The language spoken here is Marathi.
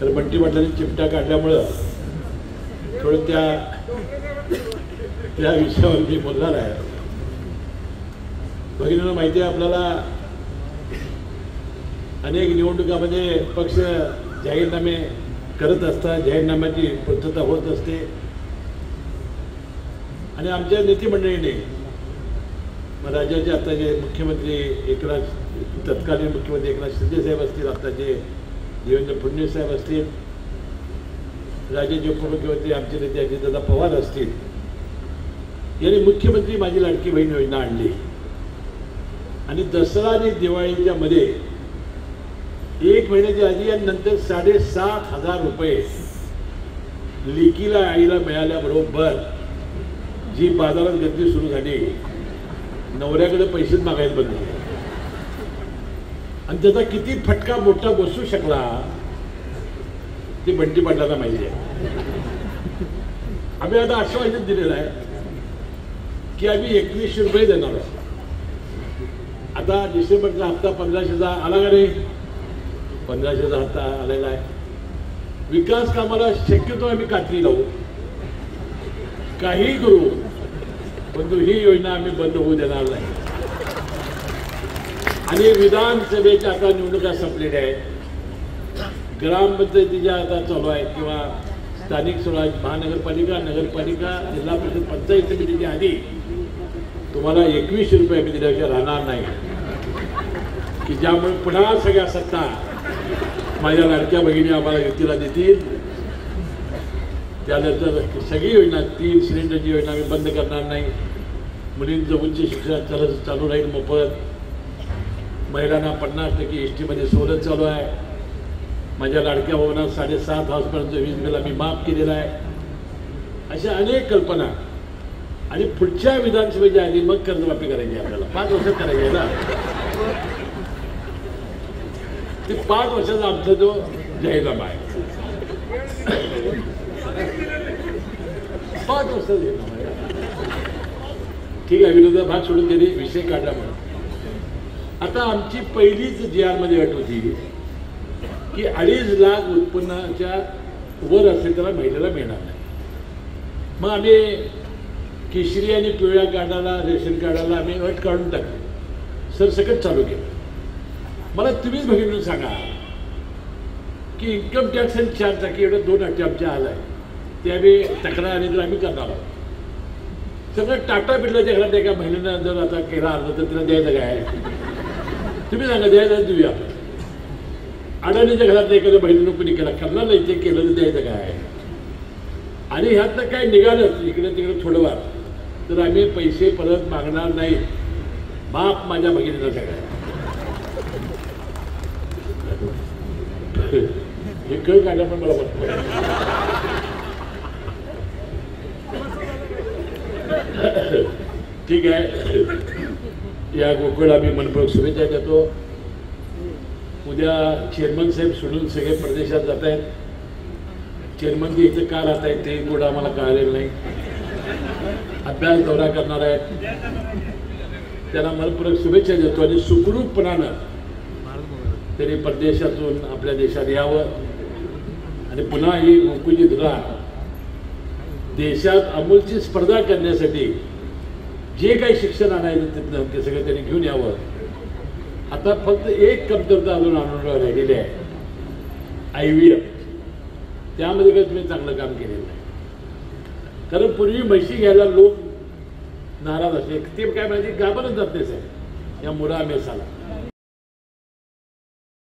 कारण बंटी पाटलांनी चिमटा काढल्यामुळं थोडं त्या विषयावर मी बोलणार आहे. भगिनींना माहिती आहे आपल्याला अनेक निवडणुकामध्ये पक्ष जाहीरनामे करत असतात, जाहीरनाम्याची पूर्तता होत असते आणि आमच्या नेते मंडळीने मग राज्याचे आत्ताचे मुख्यमंत्री तत्कालीन मुख्यमंत्री एकनाथ शिंदे साहेब असतील, आत्ताचे देवेंद्र फडणवीस साहेब असतील, राज्याचे उपमुख्यमंत्री आमचे नेते अजितदादा पवार असतील, यांनी मुख्यमंत्री माझी लाडकी बहीण योजना आणली आणि दसरा आणि दिवाळीच्या मध्ये 1 महिन्याच्या आधी आणि नंतर 7,500 रुपये लेकीला आईला मिळाल्याबरोबर जी बाजारात गर्दी सुरू झाली, नवऱ्याकडे पैसेच मागायला बंद झाले आणि त्याचा किती फटका मोठा बसू शकला ते बंटी पाटलांना माहिती आहे. आम्ही आता आश्वासन दिलेलं आहे की आम्ही 2100 रुपये देणार आहोत. आता डिसेंबरचा हप्ता 1500चा आला का नाही? 1500चा हप्ता आलेला आहे. विकास कामाला शक्यतो आम्ही कात्री लावू, काही करू, परंतु ही योजना आम्ही बंद होऊ देणार नाही. आणि विधानसभेच्या आता निवडणुका संपलेल्या आहेत, ग्रामपंचायतीच्या आता चालू आहेत किंवा स्थानिक स्वराज महानगरपालिका, नगरपालिका, जिल्हा परिषद, पंचायत समितीच्या आधी तुम्हाला 2100 रुपये आम्ही दिल्याशिवाय राहणार नाही की ज्यामुळे पुन्हा सगळ्या सत्ता माझ्या लाडक्या भगिनी आम्हाला युतीला देतील. त्यानंतर सगळी योजना 3 सिलेंडरची योजना आम्ही बंद करणार नाही. मुलींचं उच्च शिक्षण चालू राहील मोफत. महिलांना 50% एसटीमध्ये सवलत चालू आहे. माझ्या लाडक्या भावांना 7.5 हॉर्सपर्यंत वीज बिल आम्ही माफ केलेलं आहे. अशा अनेक कल्पना. आणि पुढच्या विधानसभेच्या आधी मग कर्जमाफी करायची आपल्याला 5 वर्षात करायची आहे ना. ते 5 वर्षाचा आमचा जो जाहीरनामा आहे 5 वर्षाचा जाहीरनामा आहे. ठीक आहे, विरोधात भाग सोडून त्यांनी विषय काढला म्हणून. आता आमची पहिलीच GR मध्ये अट होती की 2.5 लाख उत्पन्नाच्या वर असेल त्याला महिलेला मिळणार नाही. मग आम्ही केशरी आणि पिवळ्या कार्डाला, रेशन कार्डाला आम्ही अट काढून टाकली, सरसकट चालू केलं. मला तुम्हीच बघितलं सांगा की इन्कम टॅक्स आणि 4 टाकी एवढ्या 2 अटी आमच्या आल्या आहे. ते आम्ही तक्रार आणि तर आम्ही करणार आहोत. सगळं टाटा बिर्लाच्या घरात एका महिलेनं जर आता केला अर्ज तर तिला द्यायचं काय? तुम्ही सांगा, द्यायचं देऊया आपण. अडाणीच्या घरात एखाद्या बहिणीनं कुणी केला, करणार नाही, ते केलं तर द्यायचं काय? आणि ह्यातनं काय निघालं इकडे तिकडे थोडंफार तर आम्ही पैसे परत मागणार नाही. बाप माझ्या भगिनीला सगळ्या हे कळ काढलं पण मला वाटतं. ठीक आहे, या गोकुळ आम्ही मनपूर्वक शुभेच्छा देतो. उद्या चेअरमन साहेब सोडून सगळे प्रदेशात जात आहेत. चेअरमन जी इथे का राहत आहेत ते कुठं आम्हाला कळलेलं नाही. अभ्यास दौरा करणार आहेत, त्यांना मनपूर्वक शुभेच्छा देतो. आणि सुखरूपपणानं त्यांनी परदेशातून आपल्या देशात यावं आणि पुन्हा ही गोकुळची धुरा देशात अमूलची स्पर्धा करण्यासाठी जे काही शिक्षण आणायचं तिथनं ते सगळं त्यांनी घेऊन यावं. आता फक्त एक कमतरता अजून आणून राहिलेली आहे, IVF. त्यामध्ये काही तुम्ही चांगलं काम केलेलं नाही. कारण पूर्वी म्हशी घ्यायला लोक नाराज असे, ते काय म्हणजे गाभरच जात नाही साहेब या मुरा मेसाला.